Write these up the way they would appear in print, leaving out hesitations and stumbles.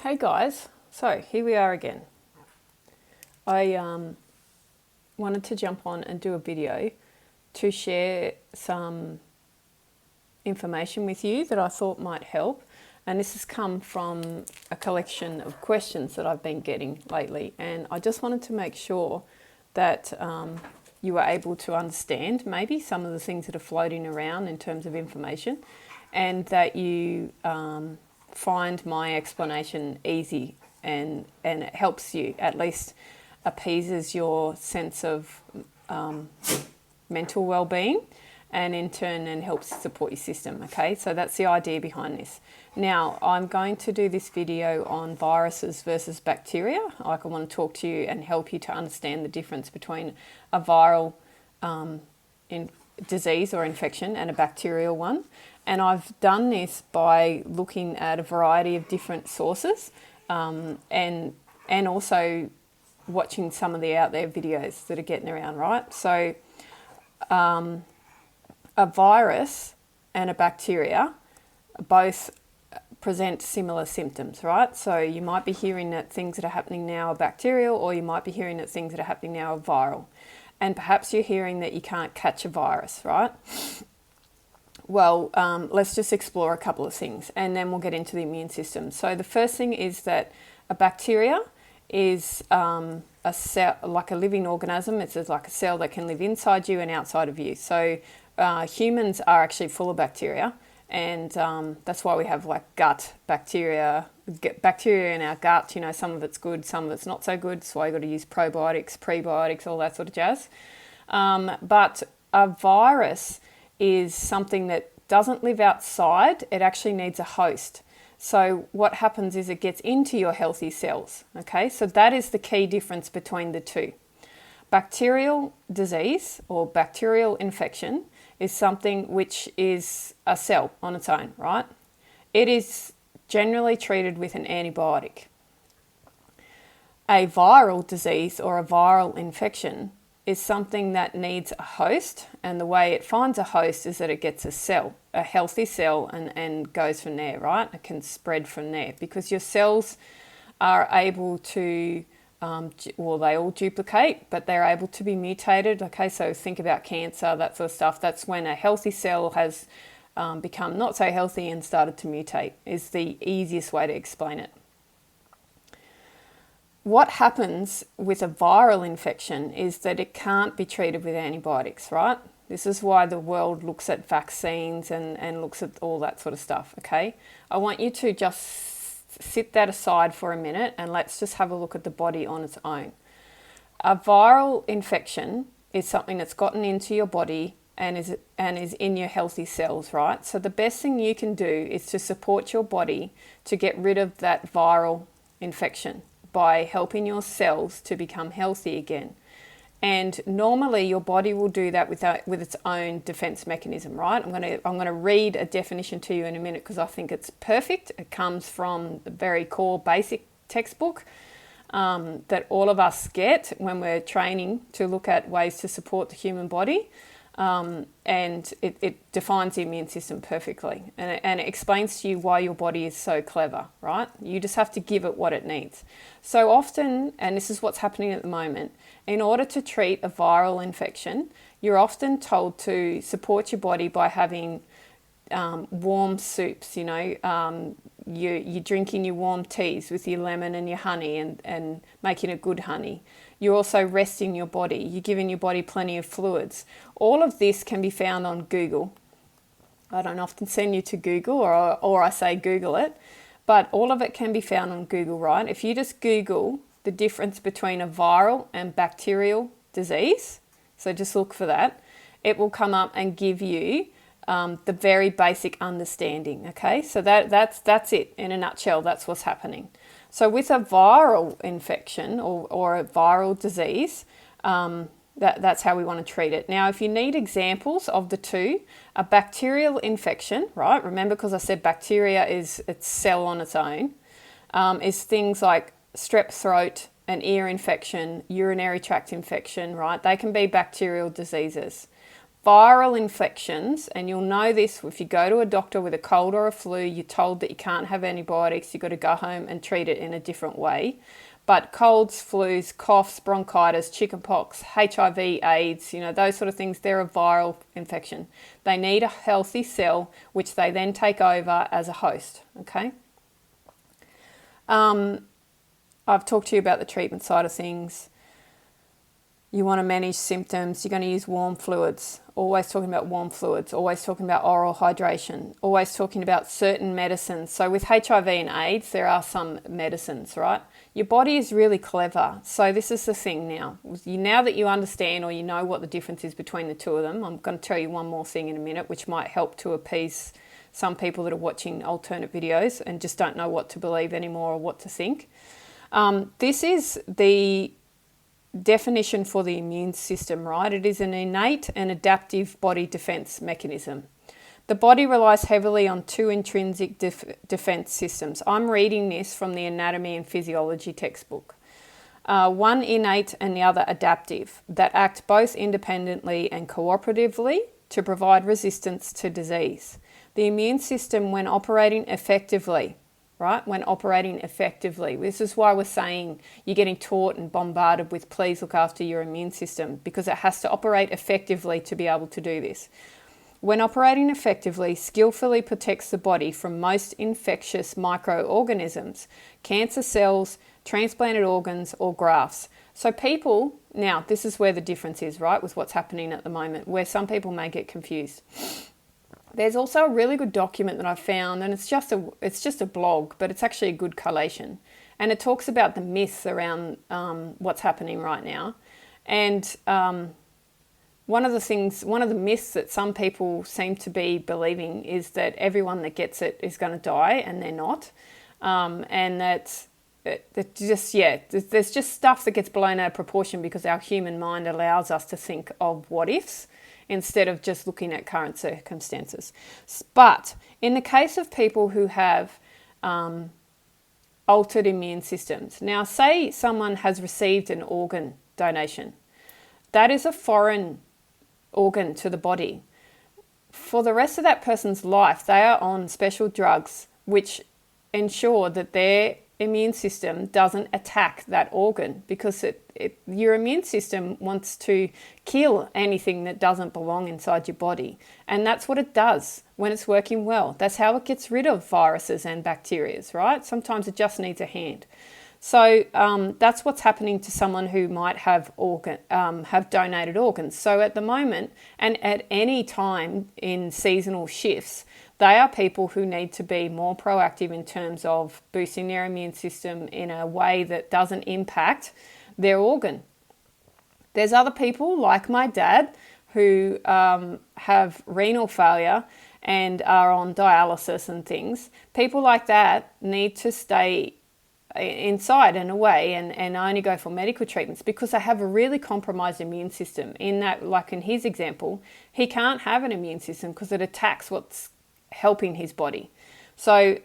Hey guys, so here we are again. I wanted to jump on and do a video to share some information with you that I thought might help, and this has come from a collection of questions that I've been getting lately, and I just wanted to make sure that you were able to understand maybe some of the things that are floating around in terms of information, and that you find my explanation easy and it helps you, at least appeases your sense of mental well-being, and in turn and helps support your system. Okay, so that's the idea behind this. Now I'm going to do this video on viruses versus bacteria. Like, I want to talk to you and help you to understand the difference between a viral disease or infection and a bacterial one. And I've done this by looking at a variety of different sources, and also watching some of the out there videos that are getting around, right? So a virus and a bacteria both present similar symptoms, right? So you might be hearing that things that are happening now are bacterial, or you might be hearing that things that are happening now are viral. And perhaps you're hearing that you can't catch a virus, right? Well, let's just explore a couple of things, and then we'll get into the immune system. So the first thing is that a bacteria is a cell, like a living organism. It's like a cell that can live inside you and outside of you. So humans are actually full of bacteria, and that's why we have like gut bacteria, bacteria in our gut. You know, some of it's good, some of it's not so good. That's why you've got to use probiotics, prebiotics, all that sort of jazz. But a virus is something that doesn't live outside. It actually needs a host. So what happens is it gets into your healthy cells. Okay, so that is the key difference between the two. Bacterial disease or bacterial infection is something which is a cell on its own, right? It is generally treated with an antibiotic. A viral disease or a viral infection is something that needs a host, and the way it finds a host is that it gets a cell, a healthy cell, and goes from there, right? It can spread from there because your cells are able to, well, they all duplicate, but they're able to be mutated. Okay, so think about cancer, that sort of stuff. That's when a healthy cell has become not so healthy and started to mutate, is the easiest way to explain it. What happens with a viral infection is that it can't be treated with antibiotics, right? This is why the world looks at vaccines and looks at all that sort of stuff, okay? I want you to just sit that aside for a minute and let's just have a look at the body on its own. A viral infection is something that's gotten into your body and is in your healthy cells, right? So the best thing you can do is to support your body to get rid of that viral infection by helping your cells to become healthy again. And normally your body will do that with its own defense mechanism, right? I'm going to read a definition to you in a minute because I think it's perfect. It comes from the very core basic textbook that all of us get when we're training to look at ways to support the human body. And it defines the immune system perfectly, and it explains to you why your body is so clever, right? You just have to give it what it needs. So often, and this is what's happening at the moment, in order to treat a viral infection, you're often told to support your body by having warm soups, you know, you're drinking your warm teas with your lemon and your honey and making it good honey. You're also resting your body. You're giving your body plenty of fluids. All of this can be found on Google. I don't often send you to Google, or I say Google it, but all of it can be found on Google, right? If you just Google the difference between a viral and bacterial disease, so just look for that, it will come up and give you the very basic understanding, okay? So that's it in a nutshell. That's what's happening. So with a viral infection or a viral disease, that's how we want to treat it. Now, if you need examples of the two, a bacterial infection, right? Remember, because I said bacteria is its cell on its own, is things like strep throat, an ear infection, urinary tract infection, right? They can be bacterial diseases. viral infections, and you'll know this if you go to a doctor with a cold or a flu, you're told that you can't have antibiotics, you've got to go home and treat it in a different way. But colds, flus, coughs, bronchitis, chickenpox, HIV, AIDS, those sort of things, they're a viral infection. They need a healthy cell, which they then take over as a host, okay? I've talked to you about the treatment side of things. You want to manage symptoms, you're going to use warm fluids. Always talking about warm fluids, always talking about oral hydration, always talking about certain medicines. So with HIV and AIDS, there are some medicines, right? Your body is really clever. So this is the thing now. Now that you understand or you know what the difference is between the two of them, I'm going to tell you one more thing in a minute, which might help to appease some people that are watching alternate videos and just don't know what to believe anymore or what to think. This is the definition for the immune system, right? It is an innate and adaptive body defense mechanism. The body relies heavily on two intrinsic defense systems. I'm reading this from the Anatomy and Physiology textbook. One innate and the other adaptive, that act both independently and cooperatively to provide resistance to disease. The immune system, when operating effectively, right? When operating effectively. This is why we're saying you're getting taught and bombarded with please look after your immune system, because it has to operate effectively to be able to do this. When operating effectively, skillfully protects the body from most infectious microorganisms, cancer cells, transplanted organs, or grafts. So people, now this is where the difference is, right, with what's happening at the moment, where some people may get confused. There's also a really good document that I found, and it's just a blog, but it's actually a good collation. And it talks about the myths around what's happening right now. And one of the myths that some people seem to be believing is that everyone that gets it is going to die, and they're not. And there's just stuff that gets blown out of proportion because our human mind allows us to think of what ifs instead of just looking at current circumstances. But in the case of people who have altered immune systems, now say someone has received an organ donation, that is a foreign organ to the body. For the rest of that person's life, they are on special drugs which ensure that their immune system doesn't attack that organ, because your immune system wants to kill anything that doesn't belong inside your body. And that's what it does when it's working well. That's how it gets rid of viruses and bacteria, right? Sometimes it just needs a hand. So that's what's happening to someone who might have donated organs. So at the moment, and at any time in seasonal shifts, they are people who need to be more proactive in terms of boosting their immune system in a way that doesn't impact their organ. There's other people like my dad who have renal failure and are on dialysis and things. People like that need to stay inside and away and only go for medical treatments because they have a really compromised immune system. In that, like in his example, he can't have an immune system because it attacks what's helping his body. So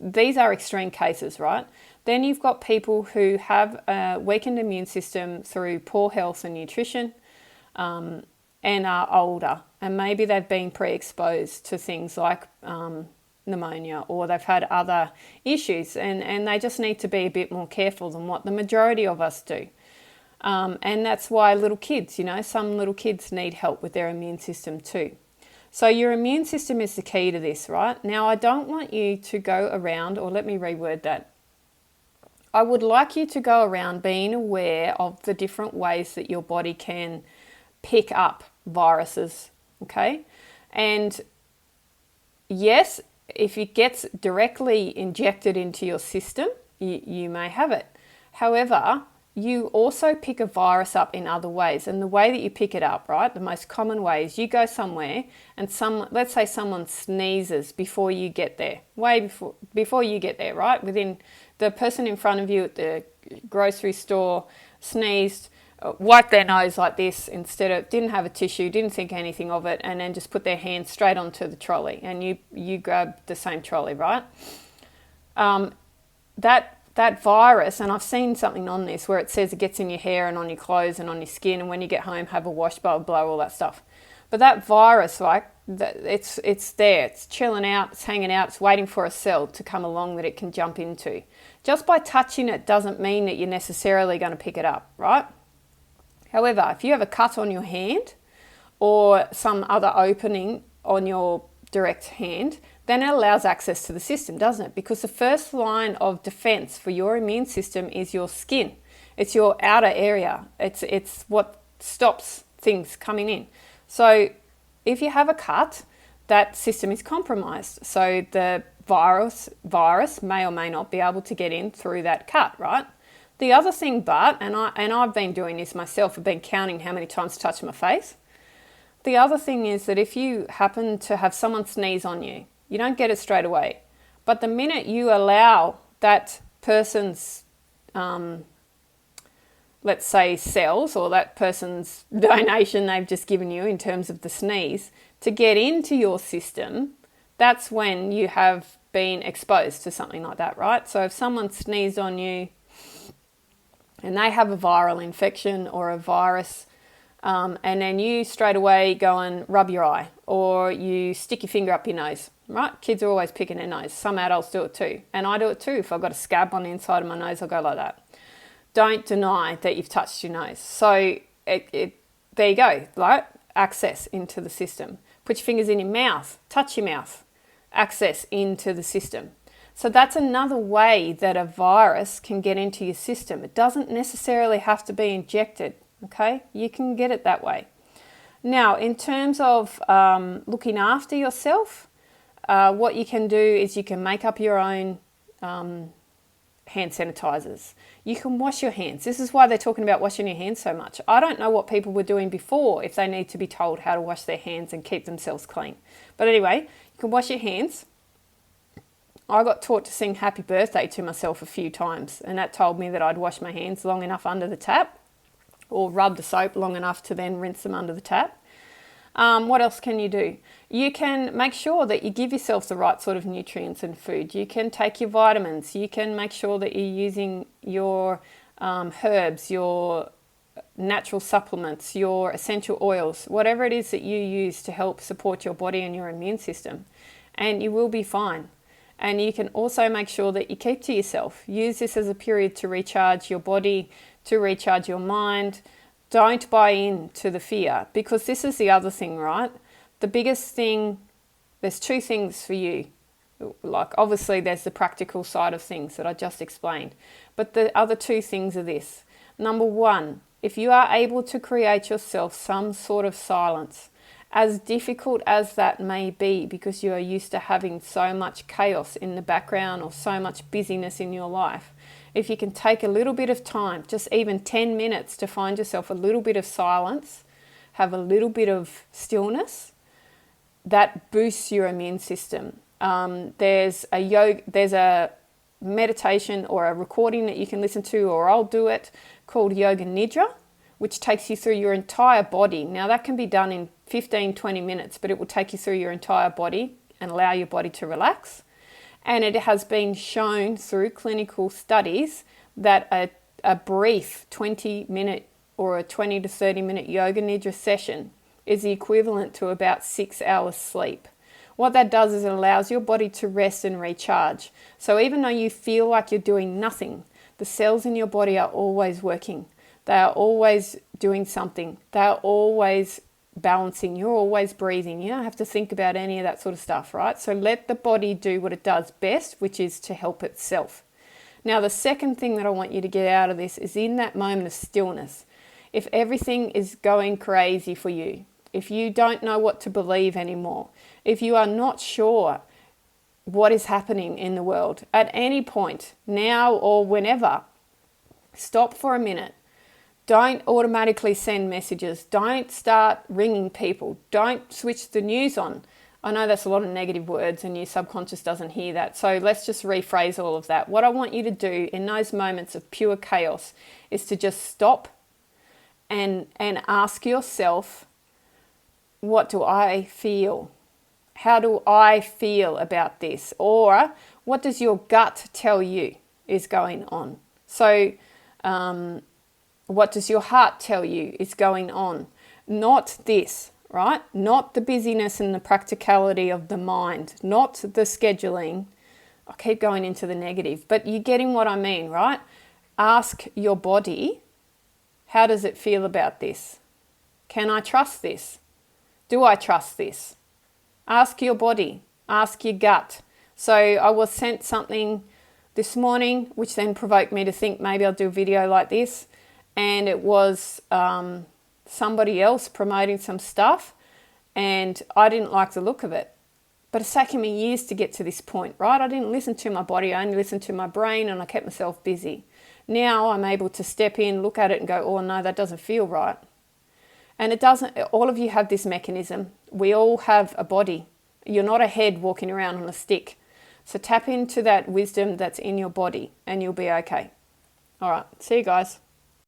these are extreme cases, right? Then you've got people who have a weakened immune system through poor health and nutrition and are older, and maybe they've been pre-exposed to things like pneumonia, or they've had other issues, and they just need to be a bit more careful than what the majority of us do. And that's why little kids, some little kids need help with their immune system too. So your immune system is the key to this, right? Now, I don't want you to go around, or let me reword that. I would like you to go around being aware of the different ways that your body can pick up viruses, okay? And yes, if it gets directly injected into your system, you may have it. However, you also pick a virus up in other ways. And the way that you pick it up, right, the most common way is you go somewhere and let's say someone sneezes before you get there, before you get there, right? Within the person in front of you at the grocery store sneezed, wiped their nose like this didn't have a tissue, didn't think anything of it, and then just put their hand straight onto the trolley, and you grab the same trolley, right? That virus, and I've seen something on this where it says it gets in your hair and on your clothes and on your skin, and when you get home have a wash, blah, blah, blah, all that stuff. But that virus, like, it's there, it's chilling out, it's hanging out, it's waiting for a cell to come along that it can jump into. Just by touching it doesn't mean that you're necessarily going to pick it up, right? However, if you have a cut on your hand or some other opening on your direct hand, then it allows access to the system, doesn't it? Because the first line of defense for your immune system is your skin. It's your outer area. It's what stops things coming in. So if you have a cut, that system is compromised. So the virus may or may not be able to get in through that cut, right? The other thing, and I've been doing this myself, I've been counting how many times I touch my face. The other thing is that if you happen to have someone sneeze on you, you don't get it straight away. But the minute you allow that person's, let's say, cells, or that person's donation they've just given you in terms of the sneeze, to get into your system, that's when you have been exposed to something like that, right? So if someone sneezed on you and they have a viral infection or a virus, and then you straight away go and rub your eye, or you stick your finger up your nose, right? Kids are always picking their nose. Some adults do it too. And I do it too. If I've got a scab on the inside of my nose, I'll go like that. Don't deny that you've touched your nose. So there you go, right? Access into the system. Put your fingers in your mouth, touch your mouth, access into the system. So that's another way that a virus can get into your system. It doesn't necessarily have to be injected, okay? You can get it that way. Now, in terms of looking after yourself, what you can do is you can make up your own hand sanitizers. You can wash your hands. This is why they're talking about washing your hands so much. I don't know what people were doing before if they need to be told how to wash their hands and keep themselves clean. But anyway, you can wash your hands. I got taught to sing happy birthday to myself a few times, and that told me that I'd wash my hands long enough under the tap, or rub the soap long enough to then rinse them under the tap. What else can you do? You can make sure that you give yourself the right sort of nutrients and food. You can take your vitamins. You can make sure that you're using your herbs, your natural supplements, your essential oils, whatever it is that you use to help support your body and your immune system, and you will be fine. And you can also make sure that you keep to yourself. Use this as a period to recharge your body, to recharge your mind. Don't buy into the fear, because this is the other thing, right? The biggest thing, there's two things for you. Like, obviously there's the practical side of things that I just explained, but the other two things are this. Number one, if you are able to create yourself some sort of silence, as difficult as that may be, because you are used to having so much chaos in the background or so much busyness in your life, if you can take a little bit of time, just even 10 minutes, to find yourself a little bit of silence, have a little bit of stillness, that boosts your immune system. There's a meditation or a recording that you can listen to, or I'll do it, called Yoga Nidra, which takes you through your entire body. Now that can be done in 15-20 minutes, but it will take you through your entire body and allow your body to relax. And it has been shown through clinical studies that a brief 20-minute or a 20 to 30-minute Yoga Nidra session is the equivalent to about 6 hours sleep. What that does is it allows your body to rest and recharge. So even though you feel like you're doing nothing, the cells in your body are always working. They are always doing something. They are always balancing. You're always breathing. You don't have to think about any of that sort of stuff, right? So let the body do what it does best, which is to help itself. Now, the second thing that I want you to get out of this is in that moment of stillness. If everything is going crazy for you, if you don't know what to believe anymore, if you are not sure what is happening in the world at any point, now or whenever, stop for a minute. Don't automatically send messages. Don't start ringing people. Don't switch the news on. I know that's a lot of negative words and your subconscious doesn't hear that. So let's just rephrase all of that. What I want you to do in those moments of pure chaos is to just stop and ask yourself, what do I feel? How do I feel about this? Or what does your gut tell you is going on? So, what does your heart tell you is going on? Not this. right? Not the busyness and the practicality of the mind, not the scheduling. I keep going into the negative, but you're getting what I mean, right? Ask your body, how does it feel about this? Can I trust this? Do I trust this? Ask your body, ask your gut. So I was sent something this morning, which then provoked me to think maybe I'll do a video like this. And it was somebody else promoting some stuff, and I didn't like the look of it. But it's taken me years to get to this point, right? I didn't listen to my body, I only listened to my brain, and I kept myself busy. Now I'm able to step in, look at it and go, oh no, that doesn't feel right. And it doesn't, all of you have this mechanism. We all have a body. You're not a head walking around on a stick. So tap into that wisdom that's in your body and you'll be okay. All right, see you guys.